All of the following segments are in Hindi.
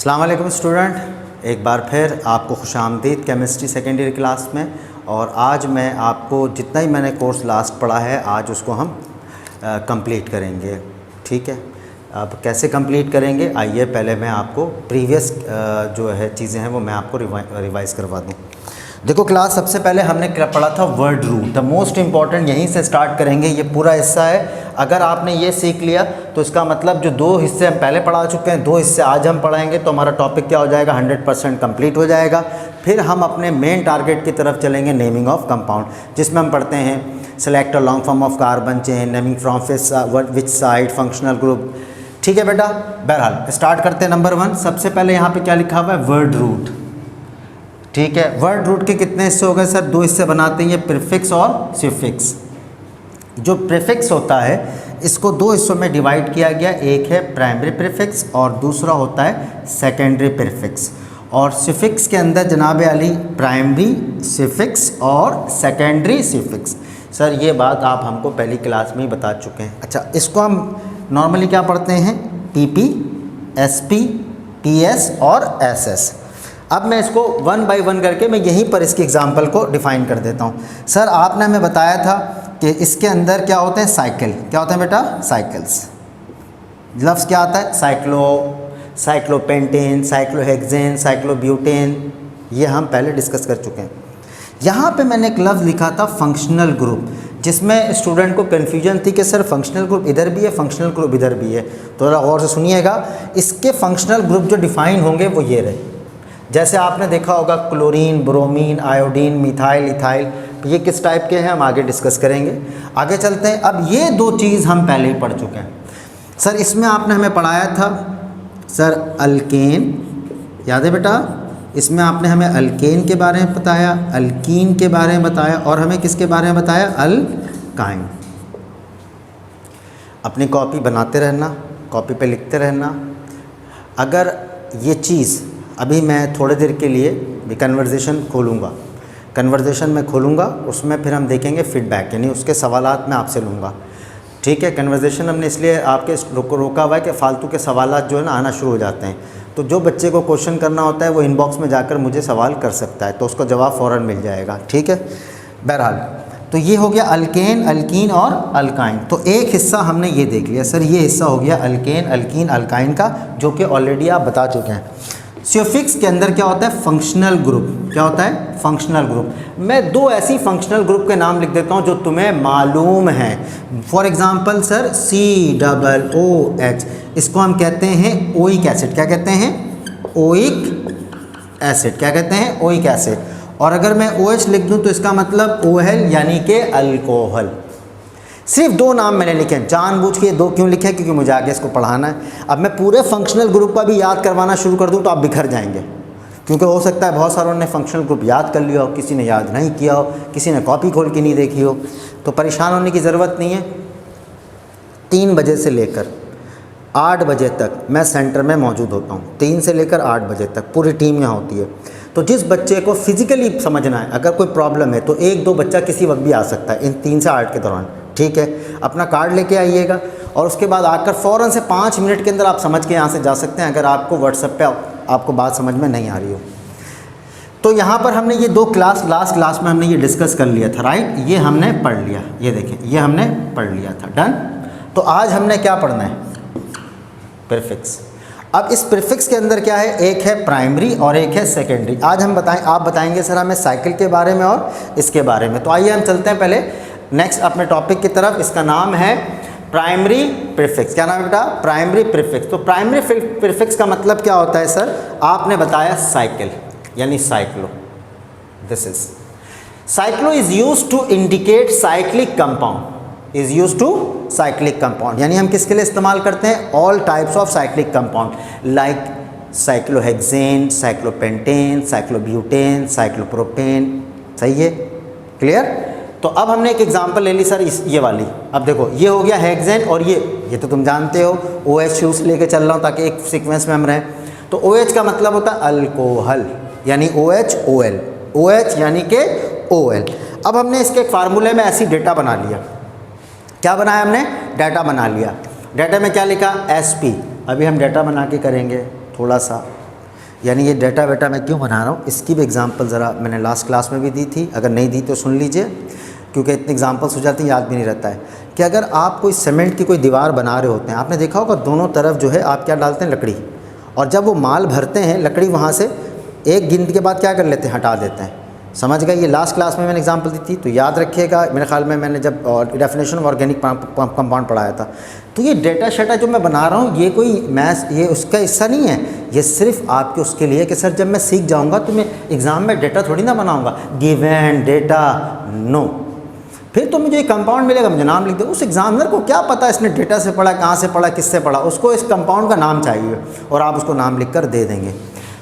अस्सलाम वालेकुम स्टूडेंट, एक बार फिर आपको खुशामदीद केमिस्ट्री सेकेंड ईयर क्लास में। और आज मैं आपको जितना ही मैंने कोर्स लास्ट पढ़ा है आज उसको हम कंप्लीट करेंगे। ठीक है, अब कैसे कंप्लीट करेंगे आइए पहले मैं आपको प्रीवियस जो है चीज़ें हैं वो मैं आपको रिवाइज़ करवा दूँ। देखो क्लास सबसे पहले हमने पढ़ा था word root, the most important यहीं से स्टार्ट करेंगे। ये पूरा हिस्सा है, अगर आपने ये सीख लिया तो इसका मतलब जो दो हिस्से हम पहले पढ़ा चुके हैं, दो हिस्से आज हम पढ़ाएंगे तो हमारा टॉपिक क्या हो जाएगा, 100% कंप्लीट हो जाएगा। फिर हम अपने मेन टारगेट की तरफ चलेंगे, नेमिंग ऑफ कंपाउंड, जिसमें हम पढ़ते हैं select a long form of carbon chain, naming from which side, functional group. ठीक है बेटा, बहरहाल स्टार्ट करते हैं। नंबर 1 सबसे पहले यहाँ पे क्या लिखा हुआ है, वर्ड रूट। ठीक है, वर्ड रूट के कितने हिस्से हो गए सर, दो हिस्से बनाते हैं, ये प्रीफिक्स और सफिक्स। जो प्रीफिक्स होता है इसको दो हिस्सों में डिवाइड किया गया, एक है प्राइमरी प्रीफिक्स और दूसरा होता है सेकेंडरी प्रीफिक्स। और सफिक्स के अंदर जनाब अली प्राइमरी सफिक्स और सेकेंडरी सफिक्स। सर ये बात आप हमको पहली क्लास में ही बता चुके हैं। अच्छा, इसको हम नॉर्मली क्या पढ़ते हैं, पीपी, एसपी, पीएस और एसएस। अब मैं इसको 1 बाय 1 करके मैं यहीं पर इसकी एग्जांपल को डिफ़ाइन कर देता हूँ। सर आपने हमें बताया था कि इसके अंदर क्या होते हैं, साइकिल। क्या होते हैं बेटा, साइकिल्स। लफ्ज़ क्या आता है, साइक्लोपेंटेन, साइक्लोहेक्सेन, साइक्लोब्यूटेन, ये हम पहले डिस्कस कर चुके हैं। यहाँ पे मैंने एक लफ्ज़ लिखा था फंक्शनल ग्रुप, जिसमें स्टूडेंट को कन्फ्यूजन थी कि सर फंक्शनल ग्रुप इधर भी है, फंक्शनल ग्रुप इधर भी है। तो ज़रा गौर से सुनिएगा, इसके फंक्शनल ग्रुप जो डिफ़ाइन होंगे वो ये रहे। जैसे आपने देखा होगा chlorine, bromine, iodine, methyl, ethyl, ये किस टाइप के हैं हम आगे डिस्कस करेंगे। आगे चलते हैं। अब ये दो चीज़ हम पहले ही पढ़ चुके हैं। सर इसमें आपने हमें पढ़ाया था सर अल्केन, याद है बेटा, इसमें आपने हमें अल्केन के बारे में बताया, अल्कीन के बारे में बताया और हमें किसके बारे में बताया, अल्काइन। अपनी कॉपी बनाते रहना, कॉपी पे लिखते रहना। अगर ये चीज़ अभी मैं थोड़ी देर के लिए भी कन्वर्जेशन खोलूँगा, कन्वर्जेशन में खोलूँगा, उसमें फिर हम देखेंगे फीडबैक, यानी उसके सवालात मैं आपसे लूँगा। ठीक है, कन्वर्जेशन हमने इसलिए आपके रोका हुआ है कि फ़ालतू के सवालात जो है ना आना शुरू हो जाते हैं। तो जो बच्चे को क्वेश्चन करना होता है वो इनबॉक्स में जाकर मुझे सवाल कर सकता है, तो उसका जवाब फ़ौरन मिल जाएगा। ठीक है, बहरहाल तो ये हो गया अल्केन, अल्कीन और अल्काइन। तो एक हिस्सा हमने ये देख लिया सर, ये हिस्सा हो गया अल्केन, अल्कीन, अल्काइन का, जो कि ऑलरेडी आप बता चुके हैं। सफिक्स के अंदर क्या होता है, फंक्शनल ग्रुप। क्या होता है, फंक्शनल ग्रुप। मैं दो ऐसी फंक्शनल ग्रुप के नाम लिख देता हूं जो तुम्हें मालूम है। फॉर एग्जांपल सर COOH, इसको हम कहते हैं ओइक एसिड। क्या कहते हैं, ओइक एसिड। क्या कहते हैं, ओइक एसिड। और अगर मैं OH लिख दूं तो इसका मतलब OL यानी कि अल्कोहल। सिर्फ दो नाम मैंने लिखे हैं, जानबूझ के दो क्यों लिखे, क्योंकि मुझे आगे इसको पढ़ाना है। अब मैं पूरे फंक्शनल ग्रुप का भी याद करवाना शुरू कर दूं तो आप बिखर जाएंगे, क्योंकि हो सकता है बहुत सारों ने फंक्शनल ग्रुप याद कर लिया हो, किसी ने याद नहीं किया हो, किसी ने कॉपी खोल के नहीं देखी हो। तो परेशान होने की ज़रूरत नहीं है। 3 बजे से लेकर 8 बजे तक मैं सेंटर में मौजूद होता हूँ। 3 से लेकर 8 बजे तक पूरी टीम यहाँ होती है। तो जिस बच्चे को फिज़िकली समझना है, अगर कोई प्रॉब्लम है तो 1-2 बच्चा किसी वक्त भी आ सकता है इन 3 से 8 के दौरान। ठीक है, अपना कार्ड लेके आइएगा और उसके बाद आकर फ़ौरन से 5 मिनट के अंदर आप समझ के यहाँ से जा सकते हैं, अगर आपको व्हाट्सएप पे आपको बात समझ में नहीं आ रही हो। तो यहाँ पर हमने ये दो क्लास लास्ट क्लास में हमने ये डिस्कस कर लिया था, राइट। ये हमने पढ़ लिया, ये देखें ये हमने पढ़ लिया था, डन। तो आज हमने क्या पढ़ना है, प्रीफिक्स। अब इस प्रीफिक्स के अंदर क्या है, एक है प्राइमरी और एक है सेकेंडरी। आज हम आप बताएंगे सर हमें साइकिल के बारे में और इसके बारे में। तो आइए हम चलते हैं पहले नेक्स्ट अपने टॉपिक की तरफ। इसका नाम है प्राइमरी प्रीफिक्स। क्या नाम है बेटा, प्राइमरी प्रीफिक्स। तो प्राइमरी प्रीफिक्स का मतलब क्या होता है सर, आपने बताया साइकिल यानी cyclo. This is cyclo is used to indicate cyclic compound, is used to cyclic compound. यानी हम किसके लिए इस्तेमाल करते हैं, all types of cyclic compound like cyclohexane, cyclopentane, cyclobutane, cyclopropane. सही है, क्लियर। तो अब हमने एक एग्जांपल ले ली सर ये वाली। अब देखो ये हो गया हेक्सेन और ये तो तुम जानते हो OH शूज लेके चल रहा हूँ ताकि एक सीक्वेंस में हम रहें। तो OH का मतलब होता है अल्कोहल, यानी OH OL, OH यानी कि OL। अब हमने इसके एक फार्मूले में ऐसी डेटा बना लिया। क्या बनाया हमने, डाटा बना लिया। डाटा में क्या लिखा, SP। अभी हम डाटा बना के करेंगे थोड़ा सा, यानी ये डेटा वेटा मैं क्यों बना रहा हूँ, इसकी भी एग्जांपल ज़रा मैंने लास्ट क्लास में भी दी थी, अगर नहीं दी तो सुन लीजिए, क्योंकि इतने एग्जांपल्स हो जाती हैं याद भी नहीं रहता है। कि अगर आप कोई सीमेंट की कोई दीवार बना रहे होते हैं, आपने देखा होगा दोनों तरफ जो है आप क्या डालते हैं, लकड़ी, और जब वो माल भरते हैं लकड़ी वहाँ से एक गिनती के बाद क्या कर लेते हैं, हटा देते हैं। समझ गए, ये लास्ट क्लास में मैंने एग्जांपल दी थी, तो याद रखिएगा। मेरे ख्याल में मैंने जब डेफिनेशन ऑफ ऑर्गेनिक कंपाउंड पढ़ाया था। तो ये डेटा शेटा जो मैं बना रहा हूँ ये कोई मैथ्स, ये उसका हिस्सा नहीं है, ये सिर्फ आपके उसके लिए कि सर जब मैं सीख जाऊँगा तो मैं एग्ज़ाम में डेटा थोड़ी ना बनाऊँगा, गिवन डेटा, नो। फिर तो मुझे एक कंपाउंड मिलेगा, मुझे नाम लिख दो। उस एग्जामिनर को क्या पता इसने डेटा से पढ़ा, कहाँ से पढ़ा, किससे पढ़ा, उसको इस कंपाउंड का नाम चाहिए और आप उसको नाम लिख कर दे देंगे।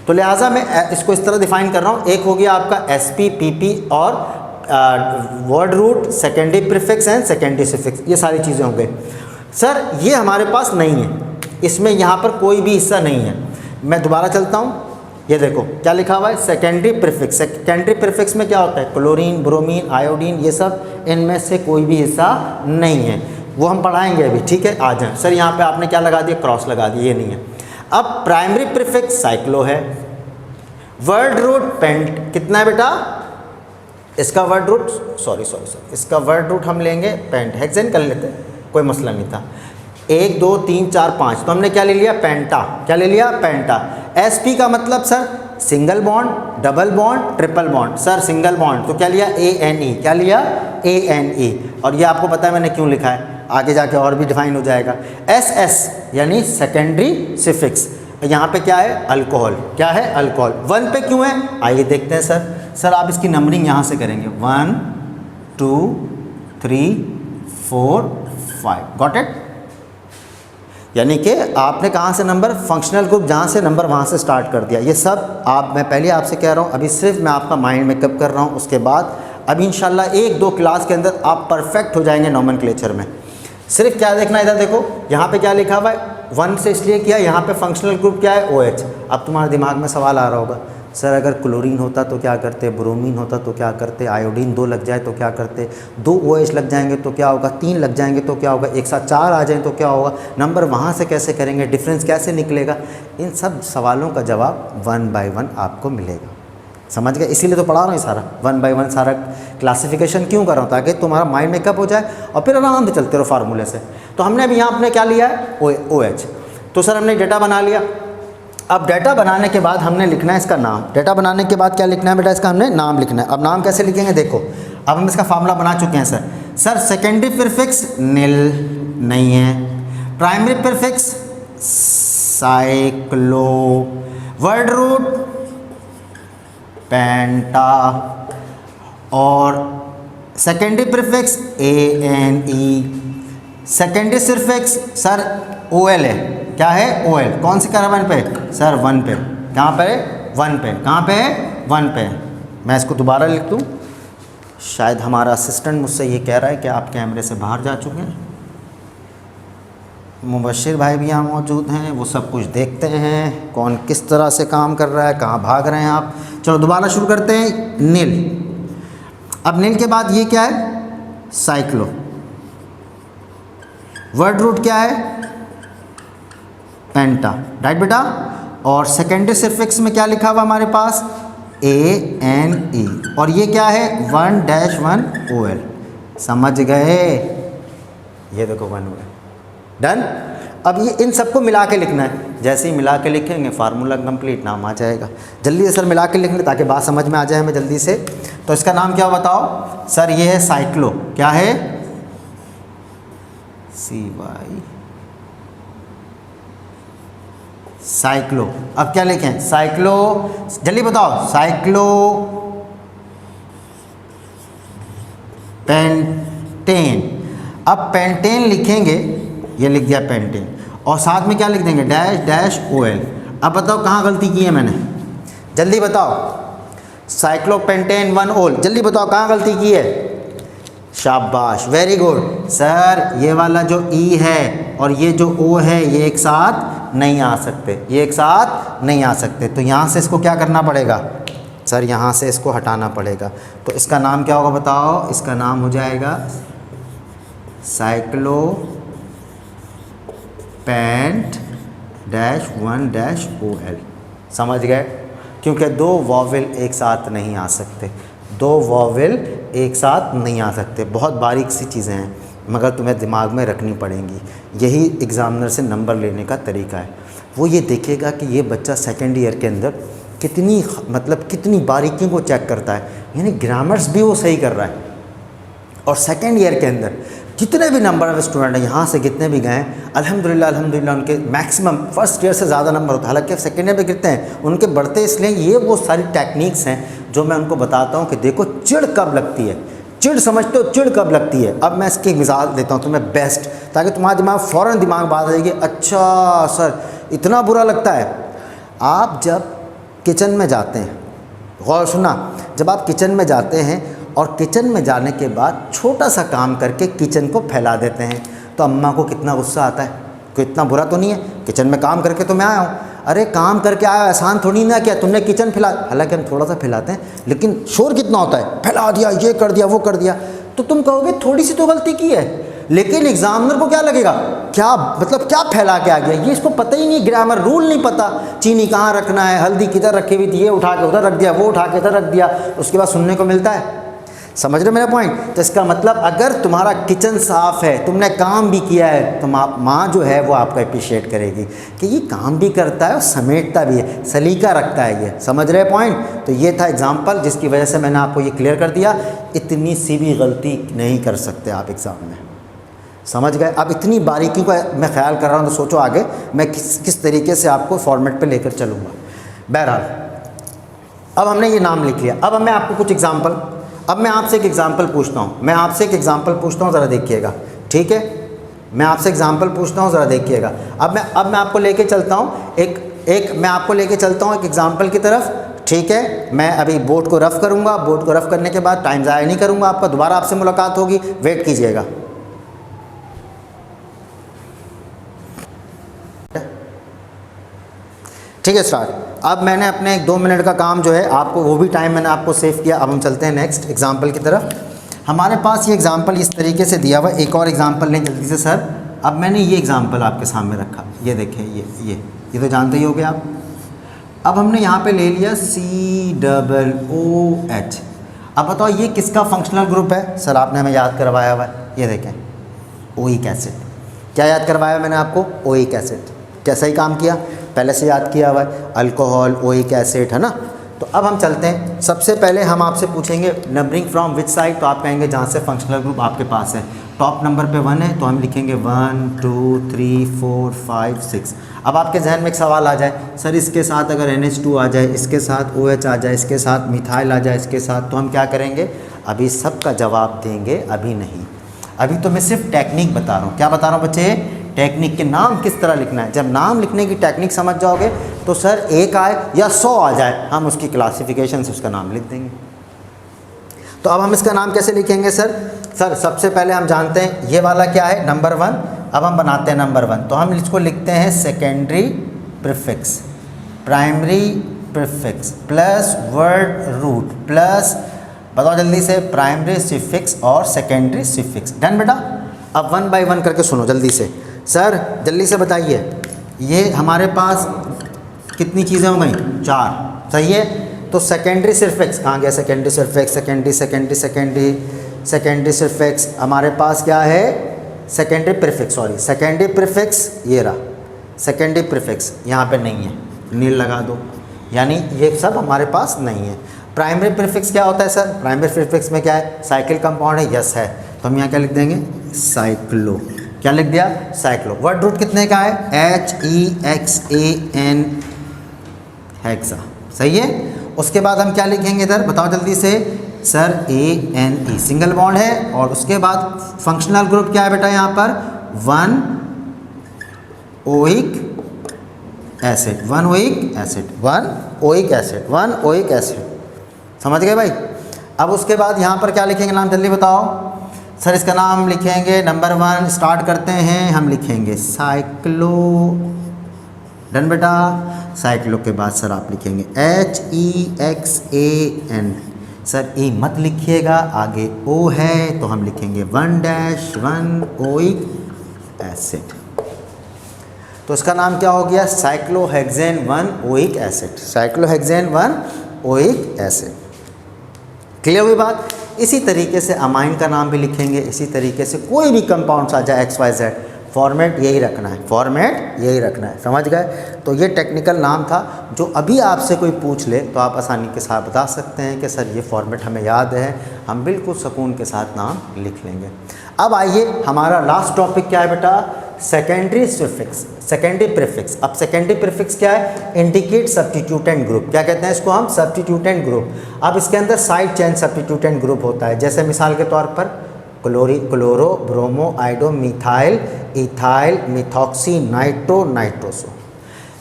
तो लिहाजा मैं इसको इस तरह डिफ़ाइन कर रहा हूँ। एक हो गया आपका SP, PP और word root, secondary prefix and secondary suffix, ये सारी चीज़ें हो गई। सर ये हमारे पास नहीं है, इसमें यहाँ पर कोई भी हिस्सा नहीं है। मैं दोबारा चलता हूँ, ये देखो क्या लिखा हुआ है, सेकेंडरी प्रीफिक्स। सेकेंडरी प्रीफिक्स में क्या होता है, क्लोरीन, ब्रोमीन, आयोडीन, ये सब, इनमें से कोई भी हिस्सा नहीं है, वो हम पढ़ाएंगे अभी, ठीक है। आ जाए सर, यहाँ पे आपने क्या लगा दिया, क्रॉस लगा दिया, ये नहीं है। अब प्राइमरी प्रीफिक्स साइक्लो है, वर्ड रूट पेंट, कितना है बेटा इसका वर्ड रूट, सॉरी इसका वर्ड रूट हम लेंगे पेंट, हेक्सेन कर लेते, कोई मसला नहीं था। 1 2 3 4 5, तो हमने क्या ले लिया, पेंटा, क्या ले लिया, पेंटा। SP का मतलब sir single bond, double bond, triple bond. Sir single bond तो क्या लिया, ANE, क्या लिया, ANE। और ये आपको पता है मैंने क्यों लिखा है, आगे जाके और भी डिफाइन हो जाएगा। SS यानी सेकेंडरी सफिक्स, यहाँ पे क्या है, अल्कोहल, क्या है, अल्कोहल। 1 पे क्यों है, आइए देखते हैं सर आप इसकी नंबरिंग यहाँ से करेंगे, 1 2 3 4 5, गॉट इट। यानी कि आपने कहाँ से नंबर, फंक्शनल ग्रुप जहाँ से नंबर वहाँ से स्टार्ट कर दिया। ये सब मैं पहले आपसे कह रहा हूँ, अभी सिर्फ मैं आपका माइंड मेकअप कर रहा हूँ, उसके बाद अभी इंशाल्लाह 1-2 क्लास के अंदर आप परफेक्ट हो जाएंगे नोमेनक्लेचर में। सिर्फ क्या देखना, इधर देखो यहाँ पे क्या लिखा हुआ है, 1 से इसलिए किया, यहाँ पे फंक्शनल ग्रुप क्या है, OH। अब तुम्हारे दिमाग में सवाल आ रहा होगा, सर अगर क्लोरीन होता तो क्या करते, ब्रोमीन होता तो क्या करते, आयोडीन 2 लग जाए तो क्या करते, 2 OH लग जाएंगे तो क्या होगा, 3 लग जाएंगे तो क्या होगा, एक साथ 4 आ जाएं तो क्या होगा, नंबर वहाँ से कैसे करेंगे, डिफरेंस कैसे निकलेगा। इन सब सवालों का जवाब 1 बाय 1 आपको मिलेगा। समझ गए, इसीलिए तो पढ़ा रहा हूँ सारा 1 बाय 1 सारा क्लासिफिकेशन क्यों कर रहा हूँ, ताकि तुम्हारा माइंड मेकअप हो जाए और फिर आराम से चलते रहो फार्मूले से। तो हमने अभी यहाँ अपने क्या लिया है, OH। तो सर हमने डेटा बना लिया। अब डेटा बनाने के बाद हमने लिखना है इसका नाम। डेटा बनाने के बाद क्या लिखना है बेटा, इसका हमने नाम लिखना है। अब नाम कैसे लिखेंगे, देखो अब हम इसका फार्मूला बना चुके हैं सर सेकेंडरी प्रीफिक्स निल नहीं है, primary prefix cyclo, word root penta और secondary prefix ANE, secondary suffix sir OL है, क्या है, OL। कौन सी कार्बन पे, सर 1 पे, कहाँ पे, 1 पे, कहाँ पे, 1 पे। मैं इसको दोबारा लिख दूँ, शायद हमारा असिस्टेंट मुझसे ये कह रहा है कि आप कैमरे से बाहर जा चुके हैं। मुबशिर भाई भी यहाँ मौजूद हैं, वो सब कुछ देखते हैं कौन किस तरह से काम कर रहा है, कहाँ भाग रहे हैं आप। चलो दोबारा शुरू करते हैं, नील। अब नील के बाद ये क्या है, साइक्लो, वर्ड रूट क्या है, पेंटा, राइट बेटा। और सेकेंडरी सफिक्स में क्या लिखा हुआ हमारे पास, ANE, और ये क्या है, 1-1 OL। समझ गए, ये देखो 1 OL, डन। अब ये इन सबको मिला के लिखना है, जैसे ही मिला के लिखेंगे फार्मूला कंप्लीट, नाम आ जाएगा। जल्दी से सर मिला के लिख लें ताकि बात समझ में आ जाए हमें जल्दी से। तो इसका नाम क्या बताओ सर, ये है साइक्लो, क्या है, CY, साइक्लो। अब क्या लिखें, साइक्लो, जल्दी बताओ, साइक्लो पेंटेन। अब पेंटेन लिखेंगे, ये लिख दिया पेंटेन, और साथ में क्या लिख देंगे, -OL। अब बताओ कहाँ गलती की है मैंने, जल्दी बताओ, साइक्लोपेंटेन 1 OL, जल्दी बताओ कहाँ गलती की है। शाबाश, वेरी गुड सर। ये वाला जो E है और ये जो O है ये एक साथ नहीं आ सकते, ये एक साथ नहीं आ सकते। तो यहाँ से इसको क्या करना पड़ेगा सर, यहाँ से इसको हटाना पड़ेगा। तो इसका नाम क्या होगा बताओ, इसका नाम हो जाएगा साइक्लो पेंट -1-OL। समझ गए? क्योंकि दो वॉवेल एक साथ नहीं आ सकते, दो वॉवेल एक साथ नहीं आ सकते। बहुत बारीक सी चीज़ें हैं मगर तुम्हें दिमाग में रखनी पड़ेंगी। यही एग्ज़ामिनर से नंबर लेने का तरीका है। वो ये देखेगा कि ये बच्चा सेकेंड ईयर के अंदर कितनी कितनी बारीकियों को चेक करता है, यानी ग्रामर्स भी वो सही कर रहा है। और सेकेंड ईयर के अंदर जितने भी नंबर ऑफ स्टूडेंट हैं यहाँ से जितने भी गए अल्हम्दुलिल्लाह उनके मैक्सिमम फर्स्ट ईयर से ज़्यादा नंबर होता है। हालांकि सेकेंड ईयर में गिरते हैं उनके बढ़ते, इसलिए ये वो सारी टेक्निक्स हैं जो मैं उनको बताता हूँ कि देखो चिढ़ कब लगती है, चिढ़ समझते हो चिढ़ कब लगती है। अब मैं इसकी मिसाल देता हूँ तुम्हें बेस्ट, ताकि तुम्हारा दिमाग फ़ौरन दिमाग बात आएगी, अच्छा सर इतना बुरा लगता है। आप जब किचन में जाते हैं, गौर सुना, जब आप किचन में जाते हैं और किचन में जाने के बाद छोटा सा काम करके किचन को फैला देते हैं तो अम्मा को कितना गुस्सा आता है। कोई इतना बुरा तो नहीं है, किचन में काम करके तो मैं आया हूँ, अरे काम करके आया, एहसान थोड़ी ना किया, तुमने किचन फैला। हालांकि हम थोड़ा सा फैलाते हैं लेकिन शोर कितना होता है, फैला दिया, ये कर दिया, वो कर दिया, तो तुम कहोगे थोड़ी सी तो गलती की है। लेकिन एग्जामिनर को क्या लगेगा, क्या क्या फैला के आ गया, ये इसको पता ही नहीं, ग्रामर रूल नहीं पता, चीनी कहाँ रखना है, हल्दी किधर रखी हुई थी, ये उठा के उधर रख दिया, वो उठा के इधर रख दिया, उसके बाद सुनने को मिलता है। समझ रहे मेरा पॉइंट? तो इसका मतलब अगर तुम्हारा किचन साफ़ है, तुमने काम भी किया है, तो माँ जो है वो आपको अप्रिशिएट करेगी कि ये काम भी करता है और समेटता भी है, सलीका रखता है ये। समझ रहे पॉइंट? तो ये था एग्जांपल जिसकी वजह से मैंने आपको ये क्लियर कर दिया। इतनी सी भी गलती नहीं कर सकते आप एग्ज़ाम में, समझ गए? अब इतनी बारीकी का मैं ख्याल कर रहा हूँ तो सोचो आगे मैं किस तरीके से आपको फॉर्मेट पर लेकर चलूँगा। बहरहाल अब हमने ये नाम लिख लिया, अब मैं आपको कुछ एग्जाम्पल, अब मैं आपसे एक एग्जाम्पल पूछता हूँ, मैं आपसे एक एग्जाम्पल पूछता हूँ, ज़रा देखिएगा, ठीक है? मैं आपसे एग्जाम्पल पूछता हूँ, ज़रा देखिएगा। अब मैं आपको लेके चलता हूँ मैं आपको लेके चलता हूँ एक एग्जाम्पल की तरफ, ठीक है? मैं अभी बोर्ड को रफ़ करूँगा, बोर्ड को रफ़ करने के बाद टाइम ज़ाया नहीं करूँगा आपका, दोबारा आपसे मुलाकात होगी, वेट कीजिएगा। ठीक है, स्टार्ट। अब मैंने अपने 2 मिनट का काम जो है आपको, वो भी टाइम मैंने आपको सेव किया। अब हम चलते हैं नेक्स्ट एग्जांपल की तरफ। हमारे पास ये एग्जांपल इस तरीके से दिया हुआ है। एक और एग्जांपल लें जल्दी से सर। अब मैंने ये एग्जांपल आपके सामने रखा, ये देखें, ये तो जानते ही होगे आप। अब हमने यहाँ पे ले लिया COOH। अब बताओ ये किसका फंक्शनल ग्रुप है? सर आपने हमें याद करवाया हुआ है, ये देखें, ओइक एसिड। क्या याद करवाया मैंने आपको? Oic acid. कैसा ही काम किया, पहले से याद किया हुआ है, अल्कोहल, ओइक एसिड, है ना? तो अब हम चलते हैं। सबसे पहले हम आपसे पूछेंगे नंबरिंग फ्रॉम विच साइड, तो आप कहेंगे जहाँ से फंक्शनल ग्रुप आपके पास है। टॉप नंबर पे 1 है तो हम लिखेंगे 1 2 3 4 5 6। अब आपके जहन में एक सवाल आ जाए, सर इसके साथ अगर NH2 आ जाए, इसके साथ OH आ जाए, इसके साथ मिथाइल आ जाए, इसके साथ, तो हम क्या करेंगे? अभी सब का जवाब देंगे, अभी नहीं। अभी तो मैं सिर्फ टेक्निक बता रहा हूँ। क्या बता रहा हूँ बच्चे? टेक्निक के नाम किस तरह लिखना है। जब नाम लिखने की टेक्निक समझ जाओगे तो सर 1 आए या 100 आ जाए, हम उसकी क्लासिफिकेशन से उसका नाम लिख देंगे। तो अब हम इसका नाम कैसे लिखेंगे सर? सबसे पहले हम जानते हैं ये वाला क्या है, नंबर 1। अब हम बनाते हैं नंबर 1, तो हम इसको लिखते हैं secondary prefix, primary prefix plus word root plus, बताओ जल्दी से, प्राइमरी सिफिक्स और सेकेंडरी सिफिक्स। डन बेटा? अब 1 बाय 1 करके सुनो जल्दी से। सर जल्दी से बताइए, ये हमारे पास कितनी चीज़ें हो गई? 4, सही है? तो सेकेंडरी सिफिक्स कहाँ गया? सेकेंडरी सिफिक्स, सेकेंडरी सिफिक्स हमारे पास क्या है? Secondary prefix, sorry secondary prefix, ये रहा सेकेंडरी प्रीफिक्स, यहाँ पे नहीं है, नील लगा दो, यानी ये सब हमारे पास नहीं है। प्राइमरी प्रीफिक्स क्या होता है सर? प्राइमरी प्रीफिक्स में क्या है? साइकिल कंपाउंड है, यस है, तो हम यहाँ क्या लिख देंगे? साइक्लो। क्या लिख दिया? साइक्लो। वर्ड रूट कितने का है? HEXAN, हेक्सा, सही है? उसके बाद हम क्या लिखेंगे इधर, बताओ जल्दी से सर? ANE, सिंगल बॉन्ड है, और उसके बाद फंक्शनल ग्रुप क्या है बेटा यहाँ पर? 1 oic acid, 1 oic acid, 1 oic acid, 1 oic acid. समझ गए भाई? अब उसके बाद यहाँ पर क्या लिखेंगे नाम, जल्दी बताओ सर? इसका नाम लिखेंगे नंबर 1, स्टार्ट करते हैं, हम लिखेंगे साइक्लो। डन बेटा? साइक्लो के बाद सर आप लिखेंगे HEXAN। सर ए मत लिखिएगा, आगे O है तो हम लिखेंगे 1-1 ओइक एसिड। तो इसका नाम क्या हो गया, cyclohexane 1 oic acid, cyclohexane 1 oic acid. Clear हुई बात। इसी तरीके से अमाइन का नाम भी लिखेंगे, इसी तरीके से कोई भी कंपाउंड्स आ जाए XYZ, फॉर्मेट यही रखना है, फॉर्मेट यही रखना है, समझ गए। तो ये टेक्निकल नाम था, जो अभी आपसे कोई पूछ ले तो आप आसानी के साथ बता सकते हैं कि सर ये फॉर्मेट हमें याद है, हम बिल्कुल सुकून के साथ नाम लिख लेंगे। अब आइए हमारा लास्ट टॉपिक क्या है बेटा, सेकेंडरी सफिक्स, सेकेंडरी प्रीफिक्स। अब सेकेंडरी प्रीफिक्स क्या है, इंडिकेट सब्स्टिट्यूटेंट ग्रुप, क्या कहते हैं इसको हम, सब्स्टिट्यूटेंट ग्रुप। अब इसके अंदर साइड चेन सब्स्टिट्यूटेंट ग्रुप होता है, जैसे मिसाल के तौर पर chloro, bromo, iodo, methyl, ethyl, methoxy, nitro, nitroso,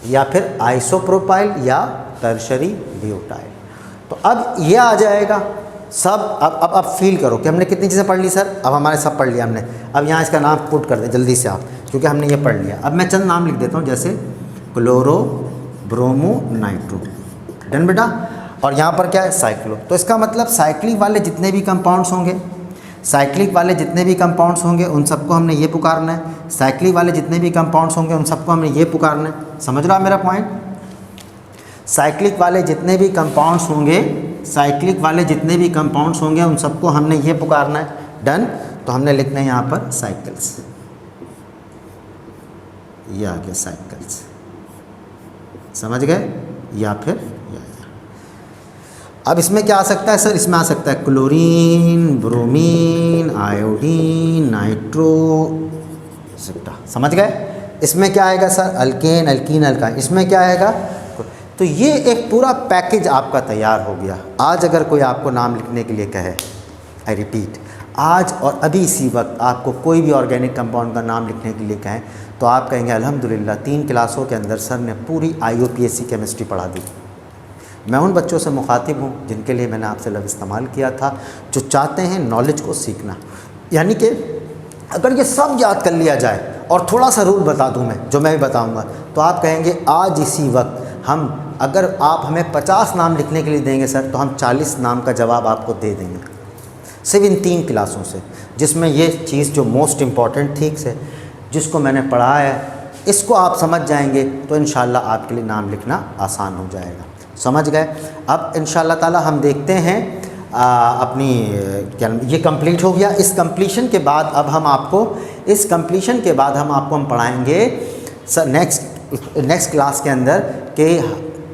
या फिर आइसोप्रोपाइल या टर्शरी ब्यूटाइल। तो अब ये आ जाएगा सब। अब फील करो कि हमने कितनी चीज़ें पढ़ ली सर, अब हमारे सब पढ़ लिया हमने। अब यहाँ इसका नाम पुट कर दें जल्दी से आप, क्योंकि हमने ये पढ़ लिया। अब मैं चंद नाम लिख देता हूँ, जैसे क्लोरो, ब्रोमो, नाइट्रो, डन बेटा। और यहाँ पर क्या है, साइक्लो। तो इसका मतलब साइक्लिक वाले जितने भी कंपाउंड्स होंगे, साइक्लिक वाले जितने भी कंपाउंड्स होंगे उन सबको हमने ये पुकारना है, साइक्लिक वाले जितने भी कंपाउंड्स होंगे उन सबको हमने ये पुकारना है। समझ रहा मेरा पॉइंट। साइक्लिक वाले जितने भी कंपाउंड्स होंगे, साइक्लिक वाले जितने भी कंपाउंड्स होंगे उन सबको हमने ये पुकारना है, डन। तो हमने लिखना है यहाँ पर साइकिल्स, ये आ गया साइकिल्स, समझ गए। या फिर अब इसमें क्या आ सकता है सर, इसमें आ सकता है क्लोरीन, ब्रोमीन, आयोडीन, नाइट्रो, समझ गए। इसमें क्या आएगा सर, अल्केन, अल्कीन, अल्काइन। इसमें क्या आएगा, तो ये एक पूरा पैकेज आपका तैयार हो गया। आज अगर कोई आपको नाम लिखने के लिए कहे, आई रिपीट, आज और अभी इसी वक्त आपको कोई भी ऑर्गेनिक कंपाउंड का नाम लिखने के लिए कहें, तो आप कहेंगे अल्हम्दुलिल्लाह 3 क्लासों के अंदर सर ने पूरी IUPAC केमिस्ट्री पढ़ा दी। मैं उन बच्चों से मुखातिब हूँ जिनके लिए मैंने आपसे लफ्ज़ इस्तेमाल किया था, जो चाहते हैं नॉलेज को सीखना। यानी कि अगर ये सब याद कर लिया जाए और थोड़ा सा रूल बता दूँ मैं, जो मैं भी बताऊँगा, तो आप कहेंगे आज इसी वक्त हम, अगर आप हमें 50 नाम लिखने के लिए देंगे सर, तो हम 40 नाम का जवाब आपको दे देंगे, सिर्फ इन 3 क्लासों से। जिसमें ये चीज़ जो मोस्ट इम्पॉर्टेंट ठीक से जिसको मैंने पढ़ा है, इसको आप समझ जाएंगे तो इंशाल्लाह आपके लिए नाम लिखना आसान हो जाएगा। समझ गए। अब इंशाल्लाह ताला हम देखते हैं अपनी क्या ये कंप्लीट हो गया। इस कंप्लीशन के बाद अब हम आपको, इस कंप्लीशन के बाद हम आपको हम पढ़ाएंगे सर नेक्स्ट क्लास के अंदर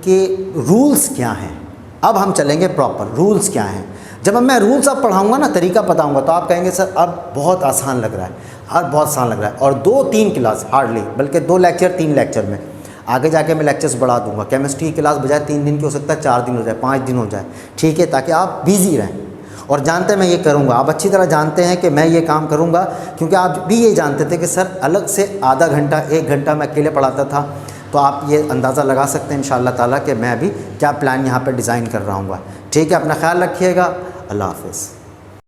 के रूल्स क्या हैं। अब हम चलेंगे प्रॉपर रूल्स क्या हैं। जब मैं रूल्स अब पढ़ाऊँगा ना, तरीका बताऊँगा, तो आप कहेंगे सर अब बहुत आसान लग रहा है, अब बहुत आसान लग रहा है। और 2-3 क्लास हार्डली, बल्कि 2 लेक्चर 3 लेक्चर में आगे जाके मैं लेक्चर्स बढ़ा दूंगा। केमिस्ट्री की क्लास बजाय 3 दिन की हो सकता है 4 दिन हो जाए, 5 दिन हो जाए, ठीक है, ताकि आप बिज़ी रहें। और जानते हैं मैं ये करूँगा, आप अच्छी तरह जानते हैं कि मैं ये काम करूँगा, क्योंकि आप भी ये जानते थे कि सर अलग से आधा घंटा 1 घंटा मैं अकेले पढ़ाता था। तो आप ये अंदाज़ा लगा सकते हैं इंशाअल्लाह ताला कि मैं अभी क्या प्लान यहाँ पर डिज़ाइन कर रहा हूँ। ठीक है, अपना ख्याल रखिएगा। अल्लाह हाफ़िज़।